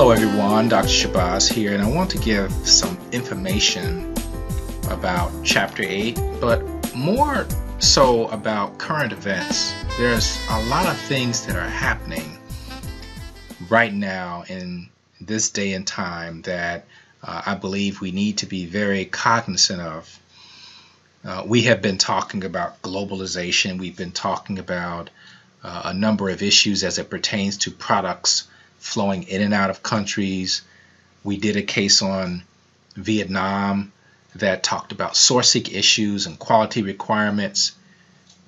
Hello everyone, Dr. Shabazz here, and I want to give some information about Chapter 8, but more so about current events. There's a lot of things that are happening right now in this day and time that I believe we need to be very cognizant of. We have been talking about globalization. We've been talking about a number of issues as it pertains to products flowing in and out of countries. We did a case on Vietnam that talked about sourcing issues and quality requirements.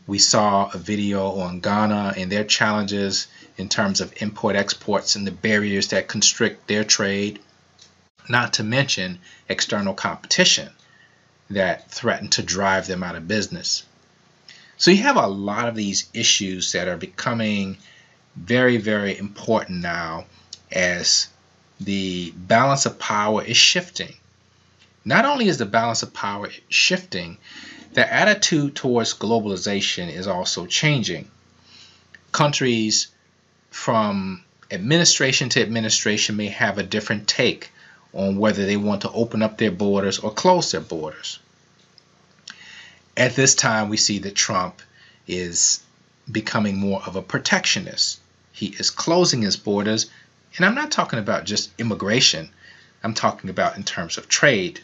We saw a video on Ghana and their challenges in terms of import exports and the barriers that constrict their trade, not to mention external competition that threaten to drive them out of business. So you have a lot of these issues that are becoming very, very important now as the balance of power is shifting. Not only is the balance of power shifting, the attitude towards globalization is also changing. Countries from administration to administration may have a different take on whether they want to open up their borders or close their borders. At this time, we see that Trump is becoming more of a protectionist. He is closing his borders, and I'm not talking about just immigration. I'm talking about in terms of trade.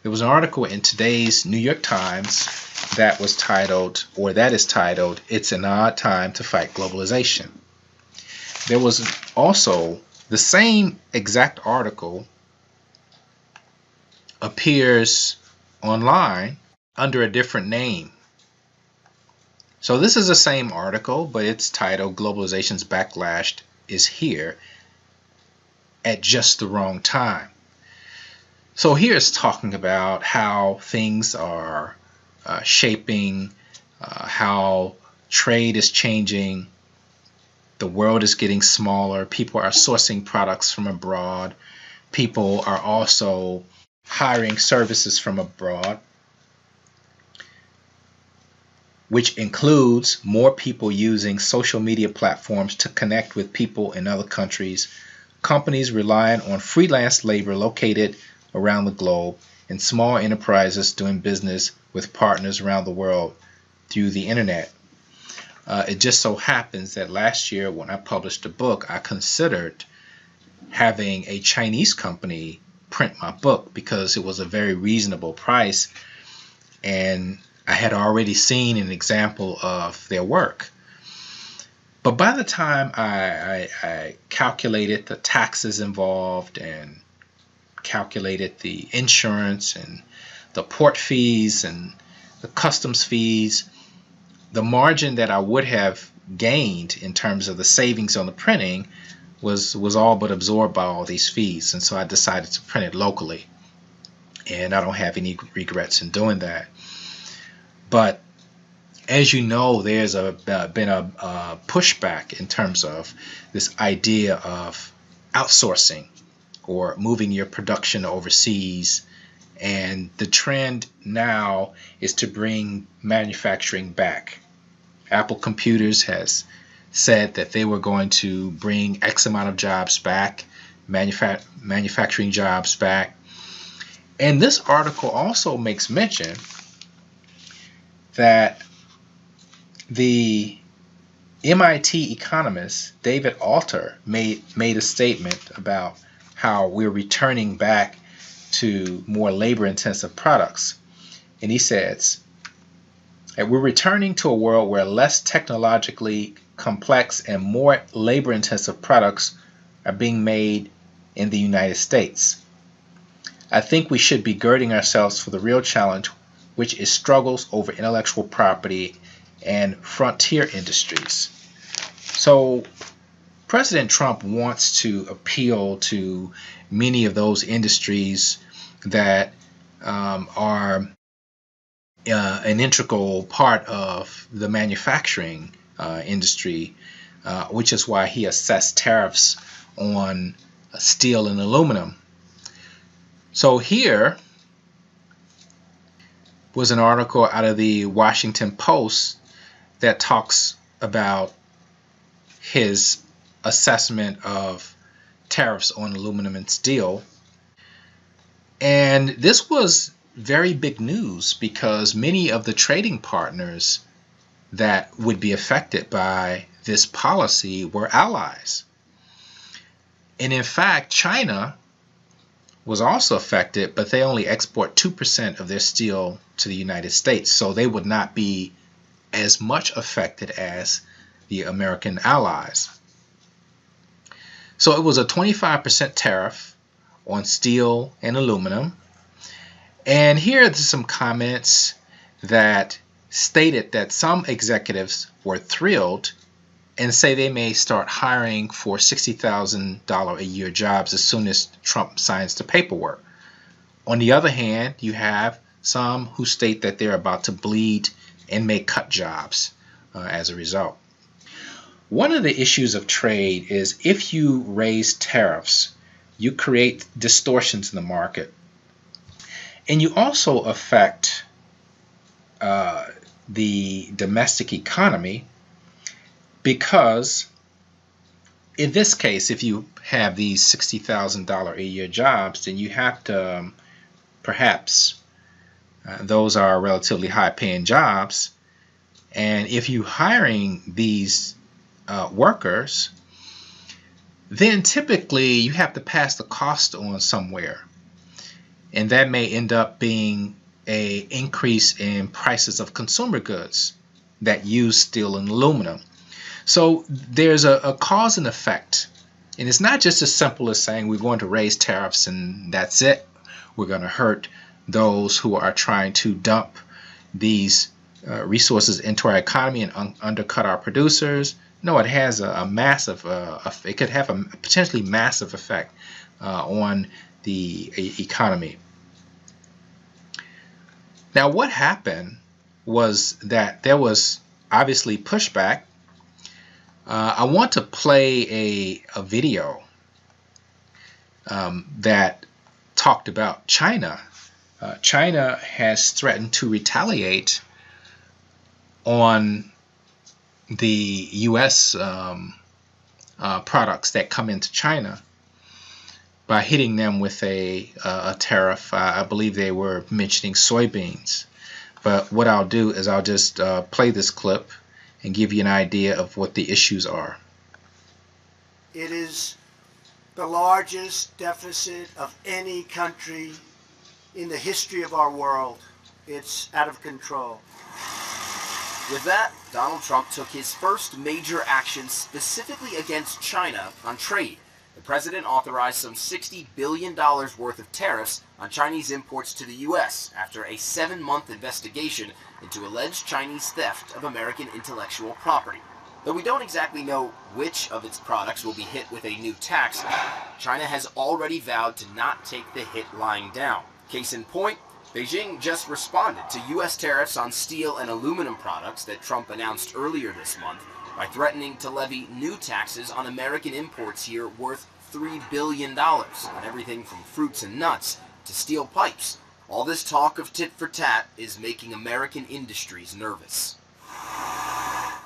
There was an article in today's New York Times that was titled, or that is titled, "It's an Odd Time to Fight Globalization." There was also the same exact article appears online under a different name. So this is the same article, but it's titled "Globalization's Backlash is Here at Just the Wrong Time." So here it's talking about how things are shaping, how trade is changing, the world is getting smaller, people are sourcing products from abroad, people are also hiring services from abroad, which includes more people using social media platforms to connect with people in other countries, companies relying on freelance labor located around the globe, and small enterprises doing business with partners around the world through the internet. It just so happens that last year when I published a book, I considered having a Chinese company print my book because it was a very reasonable price, and I had already seen an example of their work. But by the time I calculated the taxes involved and calculated the insurance and the port fees and the customs fees, the margin that I would have gained in terms of the savings on the printing was all but absorbed by all these fees. And so I decided to print it locally. And I don't have any regrets in doing that. But as you know, there's been a pushback in terms of this idea of outsourcing or moving your production overseas. And the trend now is to bring manufacturing back. Apple Computers has said that they were going to bring X amount of jobs back, manufacturing jobs back. And this article also makes mention that the MIT economist David Alter made a statement about how we're returning back to more labor-intensive products. And he says that we're returning to a world where less technologically complex and more labor-intensive products are being made in the United States. I think we should be girding ourselves for the real challenge, which is struggles over intellectual property and frontier industries. So President Trump wants to appeal to many of those industries that are an integral part of the manufacturing industry, which is why he assessed tariffs on steel and aluminum. So here was an article out of the Washington Post that talks about his assessment of tariffs on aluminum and steel. And this was very big news because many of the trading partners that would be affected by this policy were allies. And in fact, China was also affected, but they only export 2% of their steel to the United States, so they would not be as much affected as the American allies. So it was a 25% tariff on steel and aluminum. And here are some comments that stated that some executives were thrilled and say they may start hiring for $60,000 a year jobs as soon as Trump signs the paperwork. On the other hand, you have some who state that they're about to bleed and may cut jobs as a result. One of the issues of trade is if you raise tariffs, you create distortions in the market. And you also affect the domestic economy, because in this case, if you have these $60,000 a year jobs, then you have to perhaps those are relatively high paying jobs. And if you're hiring these workers, then typically you have to pass the cost on somewhere. And that may end up being an increase in prices of consumer goods that use steel and aluminum. So there's a cause and effect. And it's not just as simple as saying we're going to raise tariffs and that's it. We're going to hurt those who are trying to dump these resources into our economy and undercut our producers. No, it has a massive, it could have a potentially massive effect on the economy. Now, what happened was that there was obviously pushback. I want to play a video that talked about China. China has threatened to retaliate on the U.S. Products that come into China by hitting them with a tariff. I believe they were mentioning soybeans. But what I'll do is I'll just play this clip and give you an idea of what the issues are. It is the largest deficit of any country in the history of our world. It's out of control. With that, Donald Trump took his first major action specifically against China on trade. The president authorized some $60 billion worth of tariffs on Chinese imports to the U.S. after a 7-month investigation into alleged Chinese theft of American intellectual property. Though we don't exactly know which of its products will be hit with a new tax, China has already vowed to not take the hit lying down. Case in point, Beijing just responded to U.S. tariffs on steel and aluminum products that Trump announced earlier this month by threatening to levy new taxes on American imports here worth $3 billion on everything from fruits and nuts to steel pipes. All this talk of tit for tat is making American industries nervous.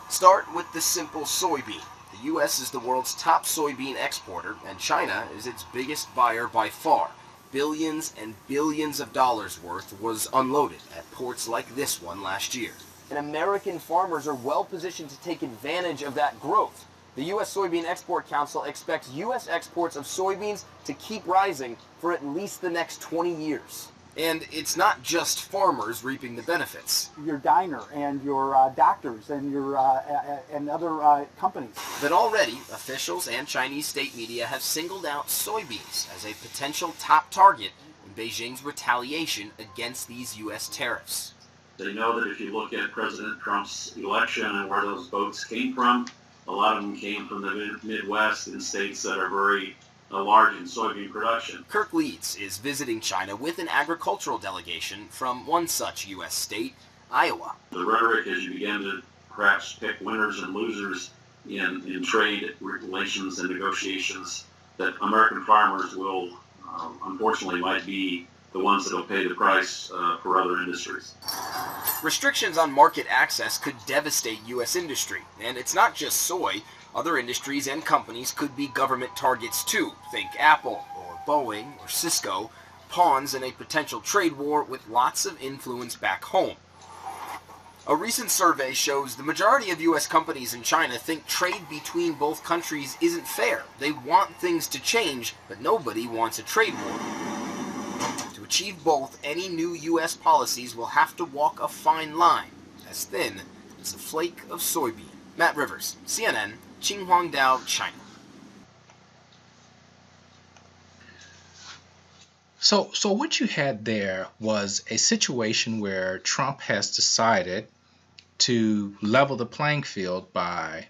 Start with the simple soybean. The U.S. is the world's top soybean exporter, and China is its biggest buyer by far. Billions and billions of dollars worth was unloaded at ports like this one last year. And American farmers are well positioned to take advantage of that growth. The U.S. Soybean Export Council expects U.S. exports of soybeans to keep rising for at least the next 20 years. And it's not just farmers reaping the benefits. Your diner and your doctors and your and other companies. But already, officials and Chinese state media have singled out soybeans as a potential top target in Beijing's retaliation against these U.S. tariffs. They know that if you look at President Trump's election and where those votes came from, a lot of them came from the Midwest and states that are very large in soybean production. Kirk Leeds is visiting China with an agricultural delegation from one such U.S. state, Iowa. The rhetoric, as you begin to perhaps pick winners and losers in trade relations and negotiations, that American farmers will, unfortunately, might be the ones that will pay the price for other industries. Restrictions on market access could devastate U.S. industry, and it's not just soy. Other industries and companies could be government targets too. Think Apple, or Boeing, or Cisco, pawns in a potential trade war with lots of influence back home. A recent survey shows the majority of U.S. companies in China think trade between both countries isn't fair. They want things to change, but nobody wants a trade war. To achieve both, any new U.S. policies will have to walk a fine line, as thin as a flake of soybean. Matt Rivers, CNN, Qinhuangdao, China. So what you had there was a situation where Trump has decided to level the playing field by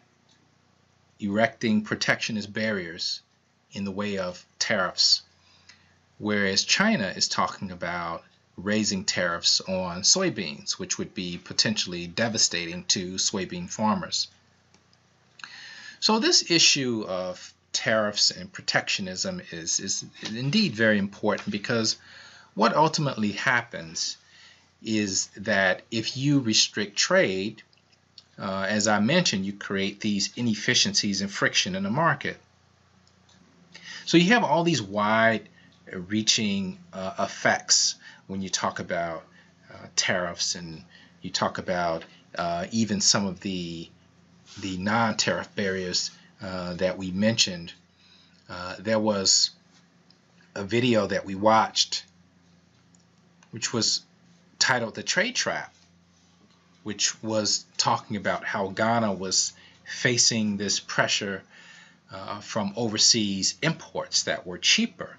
erecting protectionist barriers in the way of tariffs, whereas China is talking about raising tariffs on soybeans, which would be potentially devastating to soybean farmers. So this issue of tariffs and protectionism is indeed very important, because what ultimately happens is that if you restrict trade, as I mentioned, you create these inefficiencies and friction in the market. So you have all these wide-reaching effects when you talk about tariffs, and you talk about even some of the non-tariff barriers that we mentioned. There was a video that we watched which was titled "The Trade Trap," which was talking about how Ghana was facing this pressure from overseas imports that were cheaper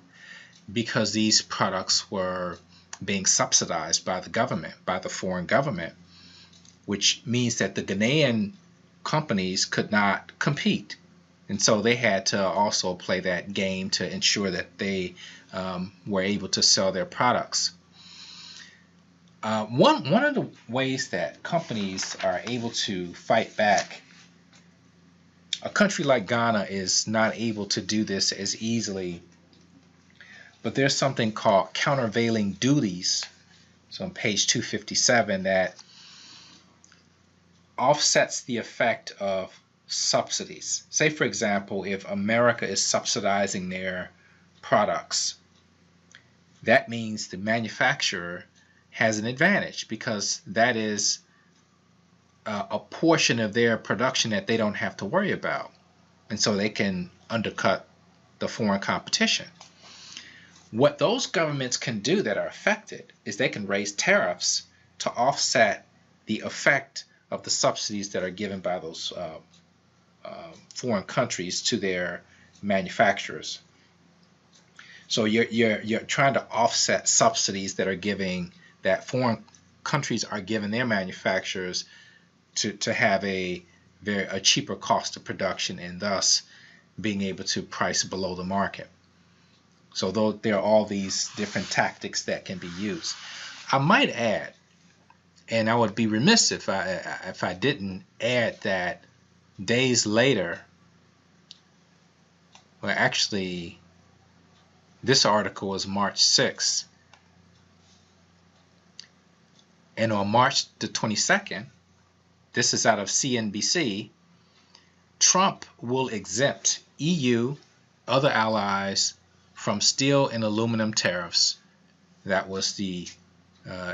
because these products were being subsidized by the government, by the foreign government, which means that the Ghanaian companies could not compete. And so they had to also play that game to ensure that they were able to sell their products. One of the ways that companies are able to fight back, a country like Ghana is not able to do this as easily, but there's something called countervailing duties. So on page 257, that offsets the effect of subsidies. Say, for example, if America is subsidizing their products, that means the manufacturer has an advantage, because that is a portion of their production that they don't have to worry about, and so they can undercut the foreign competition. What those governments can do that are affected is they can raise tariffs to offset the effect of the subsidies that are given by those foreign countries to their manufacturers. So you're trying to offset subsidies that foreign countries are giving their manufacturers to have a cheaper cost of production, and thus being able to price below the market. So though there are all these different tactics that can be used. I might add, and I would be remiss if I didn't add, that days later, well, actually this article is March 6th, and on March the 22nd, this is out of CNBC, Trump will exempt EU, other allies from steel and aluminum tariffs. That was the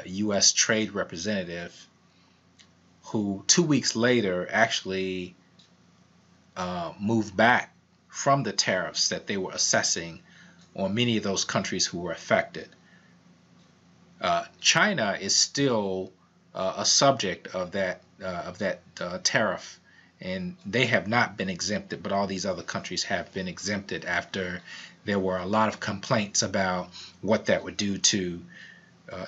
U.S. trade representative, who 2 weeks later actually moved back from the tariffs that they were assessing on many of those countries who were affected. China is still a subject of that tariff, and they have not been exempted, but all these other countries have been exempted after there were a lot of complaints about what that would do to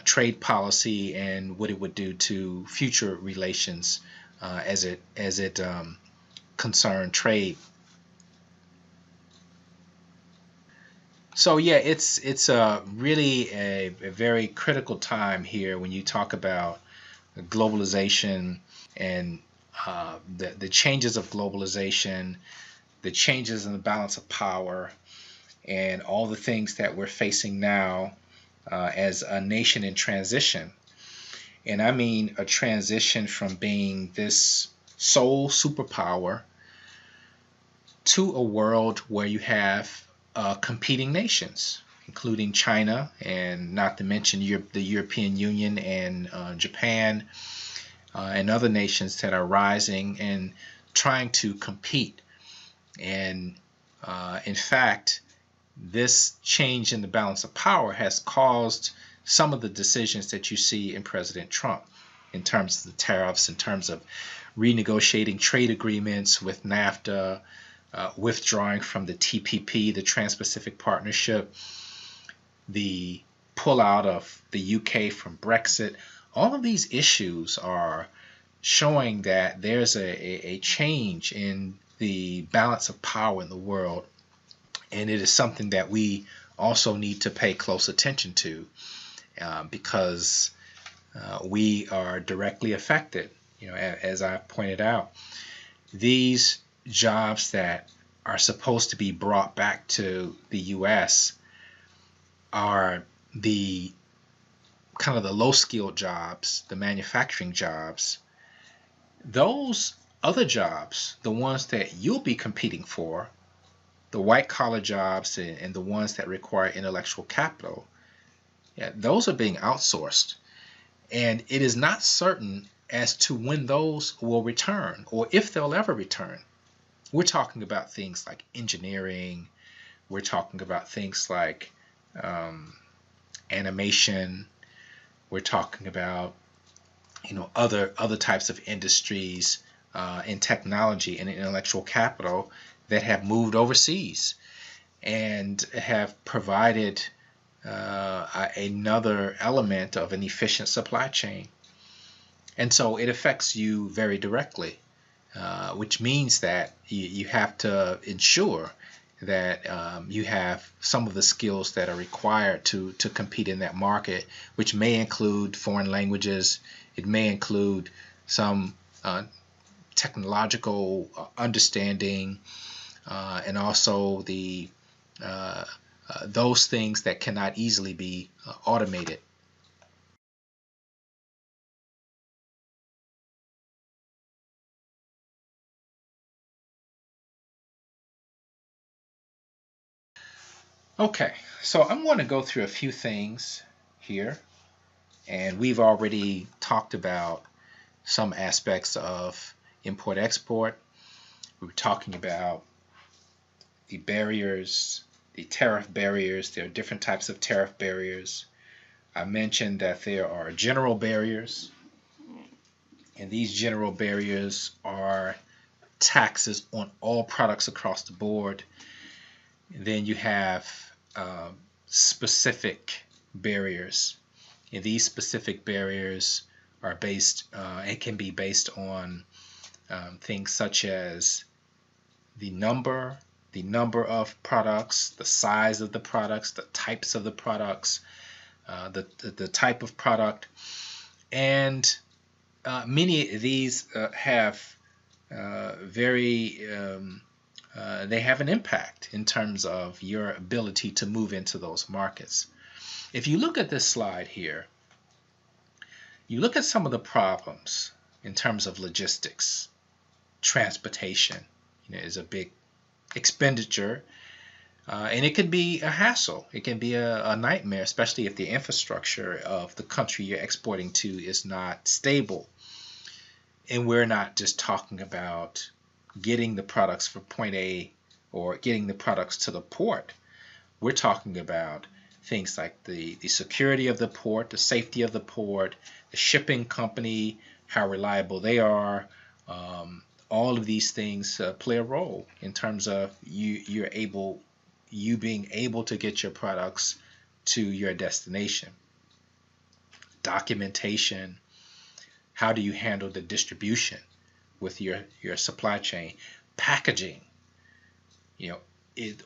trade policy and what it would do to future relations as it concerned trade. So yeah, it's really a very critical time here when you talk about globalization and the changes of globalization, the changes in the balance of power, and all the things that we're facing now as a nation in transition. And I mean a transition from being this sole superpower to a world where you have competing nations, including China, and not to mention the European Union and Japan and other nations that are rising and trying to compete. And in fact, this change in the balance of power has caused some of the decisions that you see in President Trump in terms of the tariffs, in terms of renegotiating trade agreements with NAFTA, withdrawing from the TPP, the Trans-Pacific Partnership, the pullout of the UK from Brexit. All of these issues are showing that there's a change in the balance of power in the world, and it is something that we also need to pay close attention to because we are directly affected. As I pointed out, these jobs that are supposed to be brought back to the U.S. are the kind of the low-skilled jobs, the manufacturing jobs. Those other jobs, the ones that you'll be competing for, the white-collar jobs and the ones that require intellectual capital, those are being outsourced. And it is not certain as to when those will return or if they'll ever return. We're talking about things like engineering. We're talking about things like animation. We're talking about other types of industries in technology and intellectual capital that have moved overseas and have provided another element of an efficient supply chain. And so it affects you very directly, which means that you have to ensure that you have some of the skills that are required to compete in that market, which may include foreign languages. It may include some technological understanding, and also those things that cannot easily be automated. Okay, so I'm going to go through a few things here, and we've already talked about some aspects of import-export. We were talking about the barriers, the tariff barriers. There are different types of tariff barriers. I mentioned that there are general barriers, and these general barriers are taxes on all products across the board. And then you have specific barriers, and these specific barriers are based it can be based on things such as the number of products, the size of the products, the types of the products, the type of product, and many of these have they have an impact in terms of your ability to move into those markets. If you look at this slide here, you look at some of the problems in terms of logistics. Transportation is a big expenditure, and it can be a hassle. It can be a nightmare, especially if the infrastructure of the country you're exporting to is not stable. And we're not just talking about getting the products from point A or getting the products to the port. We're talking about things like the security of the port, the safety of the port, the shipping company, how reliable they are. All of these things play a role in terms of you being able to get your products to your destination. Documentation. How do you handle the distribution with your supply chain? Packaging.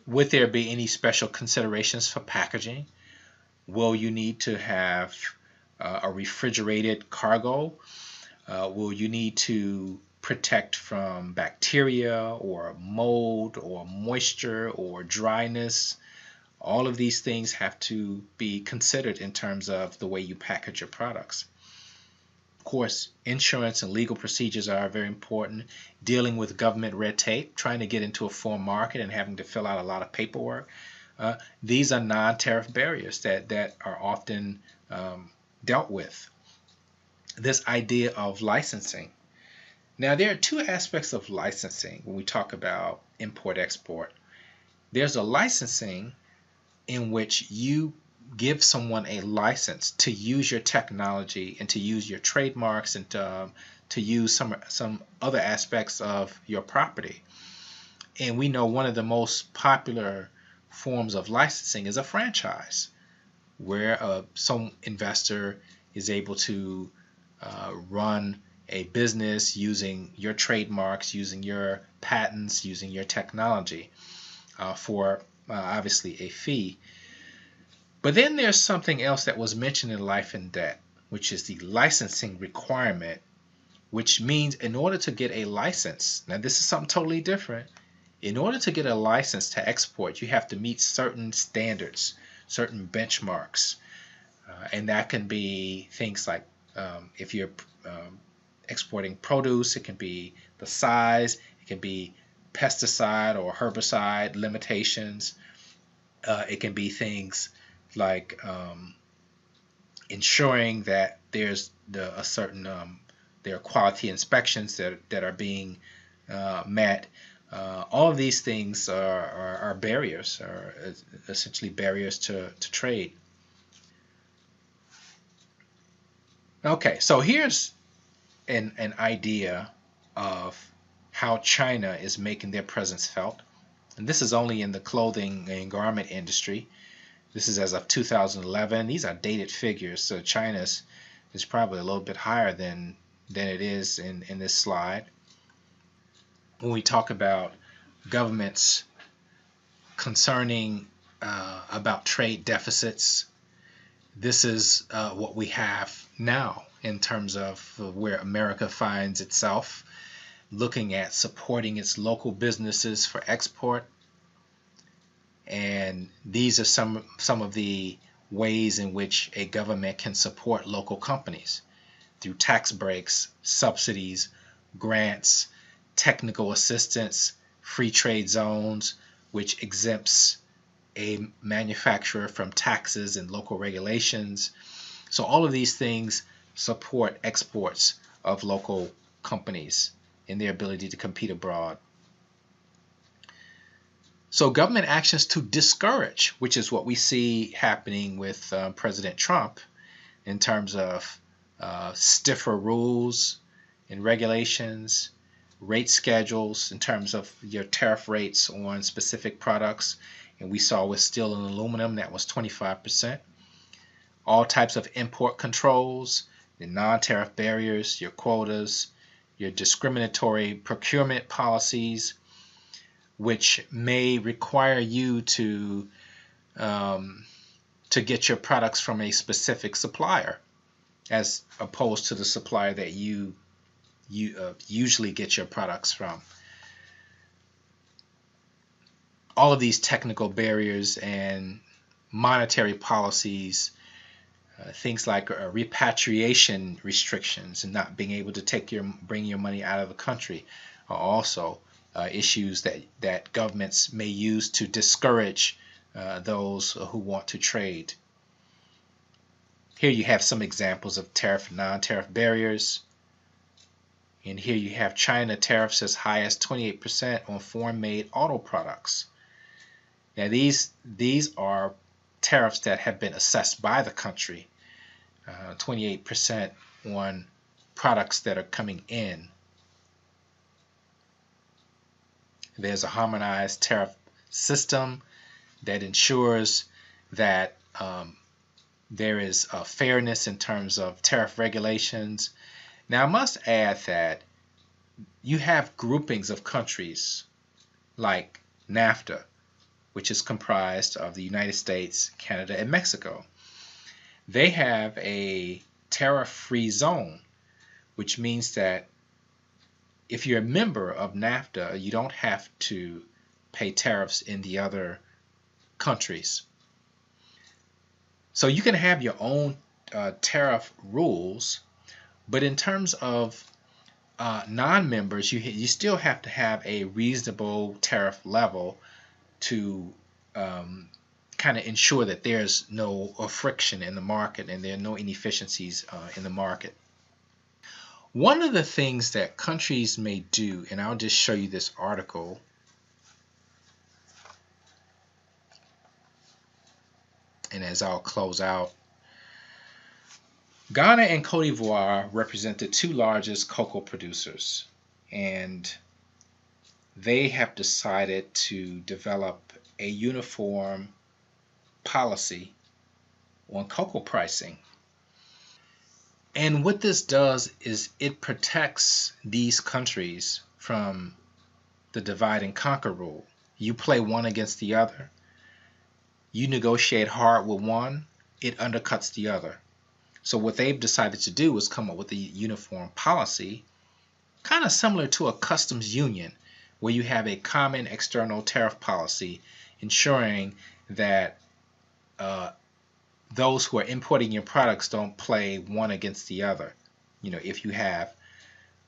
Would there be any special considerations for packaging? Will you need to have a refrigerated cargo? Will you need to protect from bacteria or mold or moisture or dryness? All of these things have to be considered in terms of the way you package your products. Of course, insurance and legal procedures are very important. Dealing with government red tape, trying to get into a foreign market and having to fill out a lot of paperwork. These are non-tariff barriers that are often dealt with. This idea of licensing. Now, there are two aspects of licensing when we talk about import-export. There's a licensing in which you give someone a license to use your technology and to use your trademarks and to use some other aspects of your property. And we know one of the most popular forms of licensing is a franchise, where some investor is able to run a business using your trademarks, using your patents, using your technology for obviously a fee. But then there's something else that was mentioned in Life and Debt, which is the licensing requirement, which means in order to get a license, now this is something totally different. In order to get a license to export, you have to meet certain standards, certain benchmarks, and that can be things like if you're exporting produce, it can be the size, it can be pesticide or herbicide limitations, it can be things like ensuring that there's a certain there are quality inspections that are being met. All of these things are barriers, are essentially barriers to trade. Okay, so here's an idea of how China is making their presence felt. And this is only in the clothing and garment industry. This is as of 2011. These are dated figures, so China's is probably a little bit higher than it is in this slide. When we talk about governments concerning about trade deficits, this is what we have now in terms of where America finds itself, looking at supporting its local businesses for export. And these are some of the ways in which a government can support local companies through tax breaks, subsidies, grants, technical assistance, free trade zones, which exempts a manufacturer from taxes and local regulations. So all of these things support exports of local companies in their ability to compete abroad. So government actions to discourage, which is what we see happening with President Trump in terms of stiffer rules and regulations, rate schedules in terms of your tariff rates on specific products. And we saw with steel and aluminum that was 25%. All types of import controls, the non-tariff barriers, your quotas, your discriminatory procurement policies, which may require you to get your products from a specific supplier, as opposed to the supplier that you usually get your products from. All of these technical barriers and monetary policies, things like repatriation restrictions and not being able to bring your money out of the country, are also issues that governments may use to discourage those who want to trade. Here you have some examples of tariff and non-tariff barriers. And here you have China tariffs as high as 28% on foreign-made auto products. Now these are tariffs that have been assessed by the country, 28% on products that are coming in. There's a harmonized tariff system that ensures that there is a fairness in terms of tariff regulations. Now I must add that you have groupings of countries like NAFTA, which is comprised of the United States, Canada, and Mexico. They have a tariff-free zone, which means that if you're a member of NAFTA, you don't have to pay tariffs in the other countries. So you can have your own tariff rules, But in terms of non-members, you still have to have a reasonable tariff level to kind of ensure that there's no friction in the market and there are no inefficiencies in the market. One of the things that countries may do, and I'll just show you this article. And as I'll close out, Ghana and Cote d'Ivoire represent the two largest cocoa producers, and they have decided to develop a uniform policy on cocoa pricing. And what this does is it protects these countries from the divide and conquer rule. You play one against the other. You negotiate hard with one, it undercuts the other. So what they've decided to do is come up with a uniform policy, kind of similar to a customs union, where you have a common external tariff policy, ensuring that those who are importing your products don't play one against the other. If you have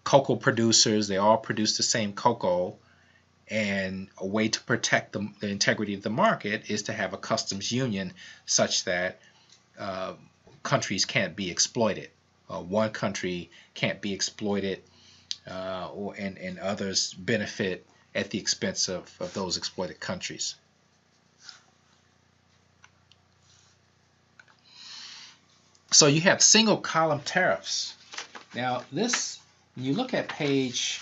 cocoa producers, they all produce the same cocoa, and a way to protect the integrity of the market is to have a customs union such that countries can't be exploited. One country can't be exploited and others benefit at the expense of those exploited countries. So you have single column tariffs. Now this, when you look at page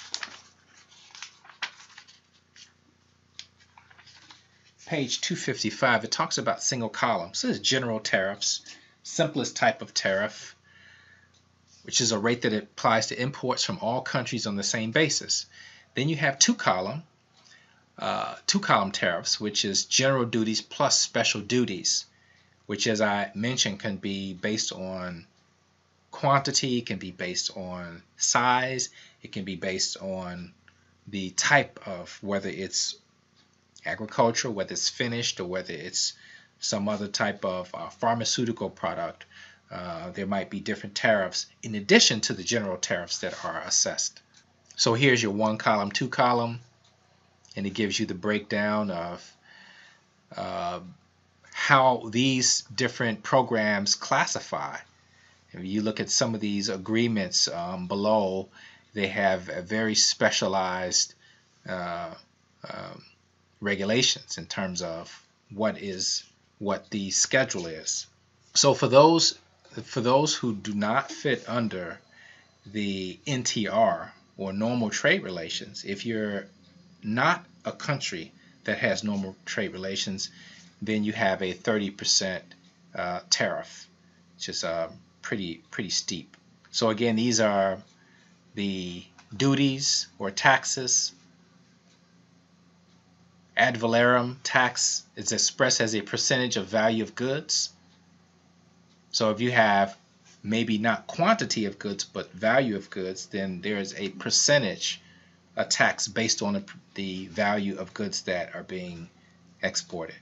255, it talks about single columns. This is general tariffs, simplest type of tariff, which is a rate that applies to imports from all countries on the same basis. Then you have two column tariffs, which is general duties plus special duties, which, as I mentioned, can be based on quantity, can be based on size, it can be based on the type of, whether it's agriculture, whether it's finished, or whether it's some other type of pharmaceutical product. There might be different tariffs in addition to the general tariffs that are assessed. So here's your one column, two column, and it gives you the breakdown of how these different programs classify. If you look at some of these agreements below, they have a very specialized regulations in terms of what the schedule is. So for those who do not fit under the NTR or normal trade relations, if you're not a country that has normal trade relations, then you have a 30% tariff, which is pretty steep. So again, these are the duties or taxes. Ad valorem tax is expressed as a percentage of value of goods. So if you have maybe not quantity of goods but value of goods, then there is a percentage, a tax based on the value of goods that are being exported.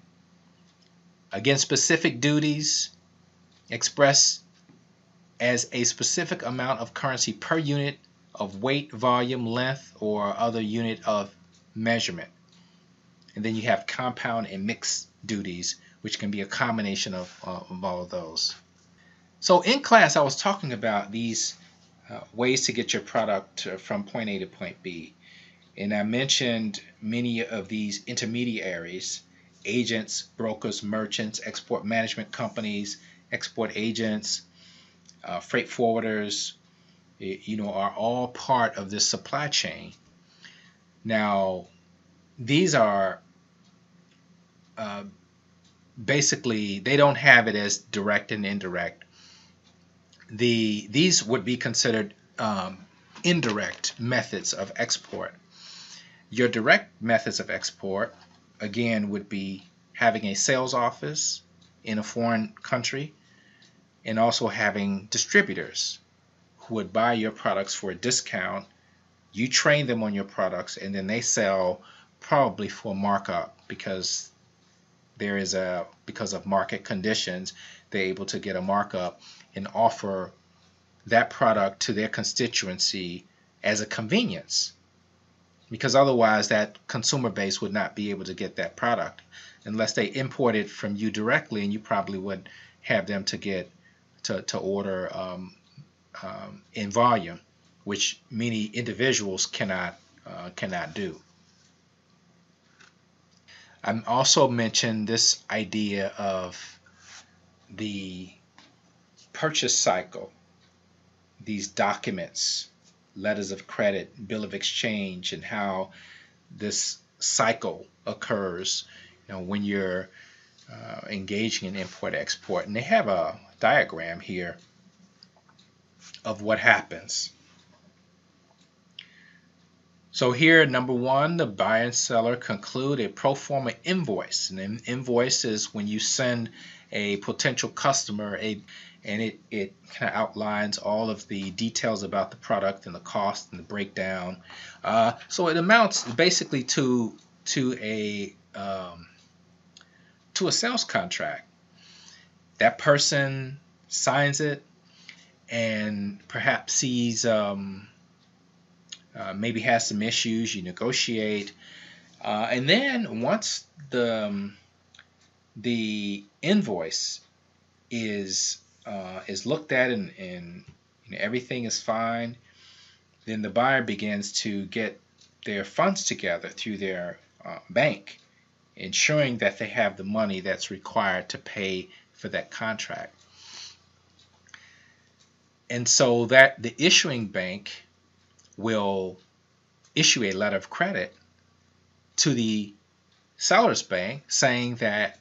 Again, specific duties expressed as a specific amount of currency per unit of weight, volume, length, or other unit of measurement. And then you have compound and mixed duties, which can be a combination of all of those. So in class, I was talking about these ways to get your product from point A to point B. And I mentioned many of these intermediaries: agents, brokers, merchants, export management companies, export agents, freight forwarders, are all part of this supply chain. Now, these are basically, they don't have it as direct and indirect. These would be considered indirect methods of export. Your direct methods of export, again, would be having a sales office in a foreign country and also having distributors who would buy your products for a discount. You train them on your products, and then they sell probably for markup because of market conditions, they're able to get a markup and offer that product to their constituency as a convenience, because otherwise that consumer base would not be able to get that product unless they import it from you directly, and you probably would have them to order in volume, which many individuals cannot do. I also mentioned this idea of the purchase cycle, these documents, letters of credit, bill of exchange, and how this cycle occurs, when you're engaging in import-export. And they have a diagram here of what happens. So here, number one, the buyer and seller conclude a pro forma invoice. And an invoice is when you send a potential customer and it kind of outlines all of the details about the product and the cost and the breakdown. So it amounts basically to a sales contract. That person signs it and perhaps sees maybe has some issues. You negotiate, and then once the invoice is looked at and everything is fine, then the buyer begins to get their funds together through their bank, ensuring that they have the money that's required to pay for that contract. And so that the issuing bank will issue a letter of credit to the seller's bank saying that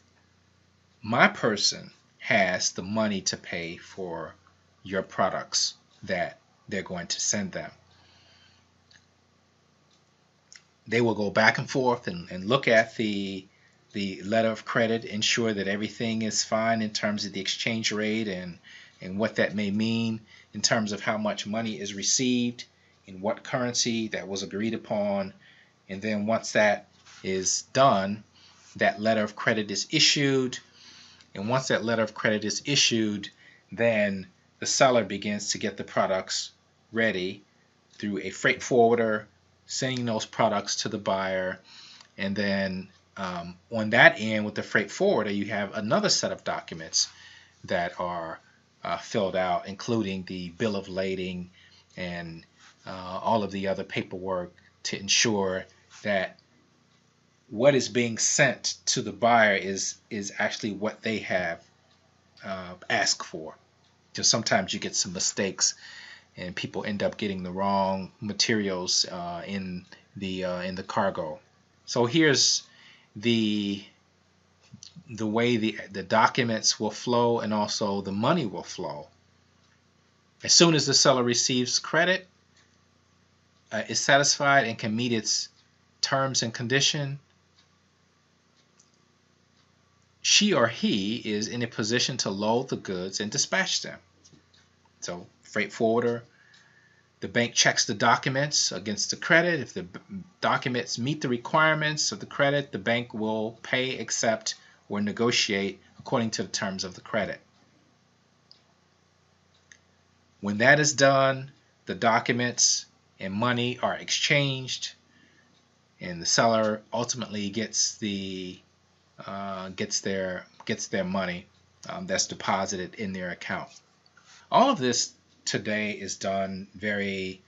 my person has the money to pay for your products that they're going to send them. They will go back and forth and look at the letter of credit, ensure that everything is fine in terms of the exchange rate and what that may mean in terms of how much money is received, in what currency that was agreed upon. And then once that is done, that letter of credit is issued. And once that letter of credit is issued, then the seller begins to get the products ready through a freight forwarder, sending those products to the buyer. And then on that end with the freight forwarder, you have another set of documents that are filled out, including the bill of lading and all of the other paperwork to ensure that what is being sent to the buyer is actually what they have asked for. Because sometimes you get some mistakes and people end up getting the wrong materials in the cargo. So here's the way the documents will flow, and also the money will flow. As soon as the seller receives credit, is satisfied and can meet its terms and condition, she or he is in a position to load the goods and dispatch them. So freight forwarder, the bank checks the documents against the credit. If the documents meet the requirements of the credit, the bank will pay, accept, or negotiate according to the terms of the credit. When that is done, the documents and money are exchanged, and the seller ultimately gets their money that's deposited in their account. All of this today is done very,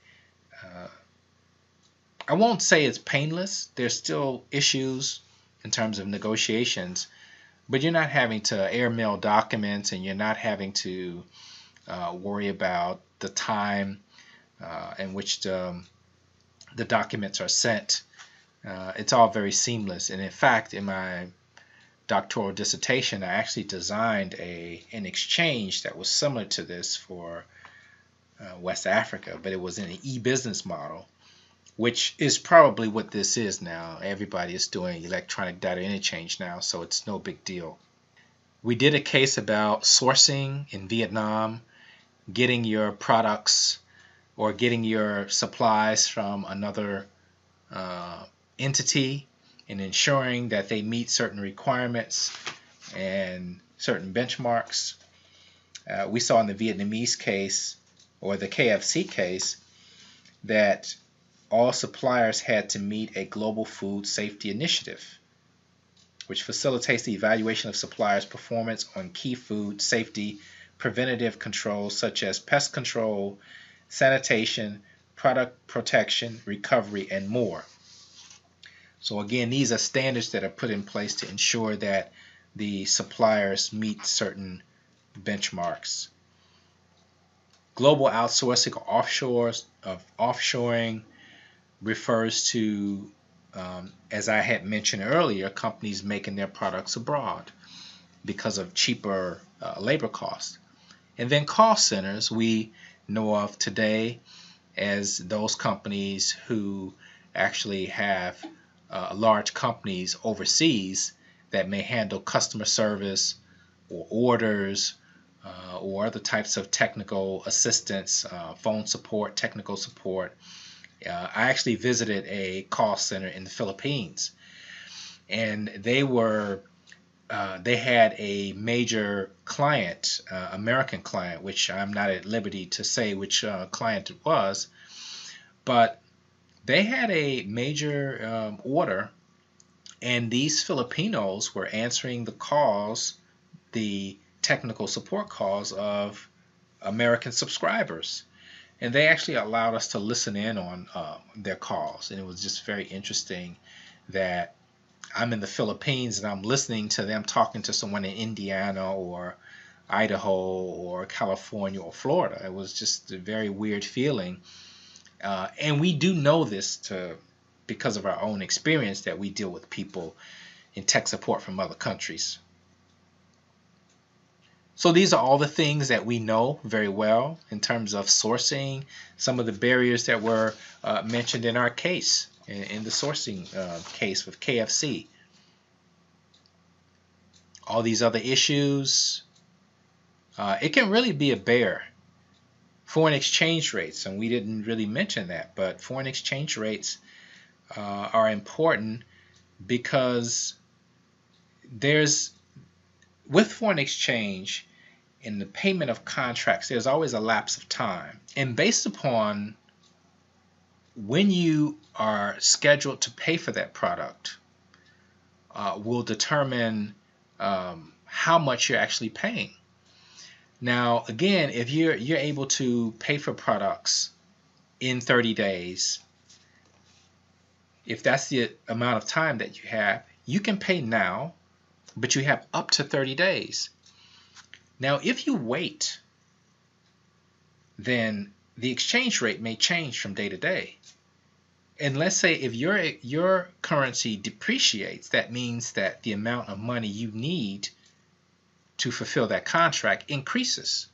I won't say it's painless. There's still issues in terms of negotiations, but you're not having to airmail documents, and you're not having to worry about the time in which the documents are sent. It's all very seamless. And in fact, in my doctoral dissertation, I actually designed an exchange that was similar to this for West Africa, but it was in an e-business model, which is probably what this is now. Everybody is doing electronic data interchange now, so it's no big deal. We did a case about sourcing in Vietnam, getting your products or getting your supplies from another entity and ensuring that they meet certain requirements and certain benchmarks. We saw in the Vietnamese case or the KFC case, that all suppliers had to meet a global food safety initiative, which facilitates the evaluation of suppliers' performance on key food safety preventative controls such as pest control, sanitation, product protection, recovery, and more. So again, these are standards that are put in place to ensure that the suppliers meet certain benchmarks. Global outsourcing or offshoring refers to, as I had mentioned earlier, companies making their products abroad because of cheaper labor costs. And then call centers we know of today as those companies who actually have large companies overseas that may handle customer service or orders or other types of technical assistance, phone support, technical support. I actually visited a call center in the Philippines, and they had a major client, American client, which I'm not at liberty to say which client it was, but they had a major order, and these Filipinos were answering the calls, the technical support calls of American subscribers. And they actually allowed us to listen in on their calls. And it was just very interesting that I'm in the Philippines and I'm listening to them talking to someone in Indiana or Idaho or California or Florida. It was just a very weird feeling. And we do know this because of our own experience, that we deal with people in tech support from other countries. So these are all the things that we know very well in terms of sourcing, some of the barriers that were mentioned in our case, in the sourcing case with KFC. All these other issues, it can really be a bear. Foreign exchange rates, and we didn't really mention that, but foreign exchange rates are important because with foreign exchange, in the payment of contracts, there's always a lapse of time. And based upon when you are scheduled to pay for that product, will determine how much you're actually paying. Now, again, if you're able to pay for products in 30 days, if that's the amount of time that you have, you can pay now, but you have up to 30 days. Now, if you wait, then the exchange rate may change from day to day. And let's say if your currency depreciates, that means that the amount of money you need to fulfill that contract increases,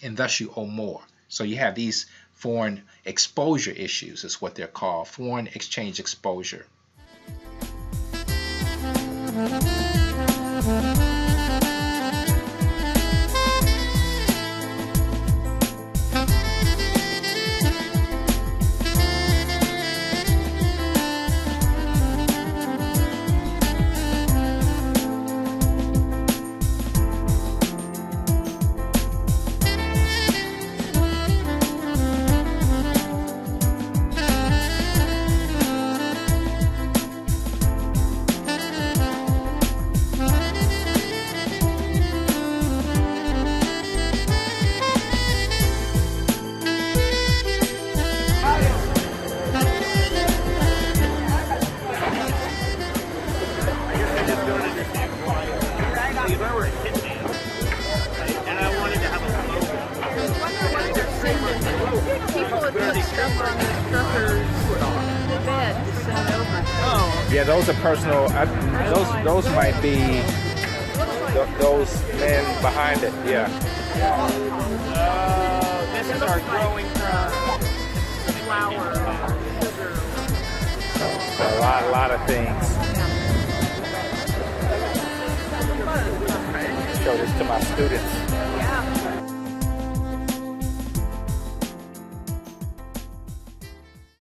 and thus you owe more. So you have these foreign exposure issues, is what they're called, foreign exchange exposure. Yeah, those are personal. Those might be those men behind it. Yeah. This is our growing flour, sugar. A lot of things. Show this to my students.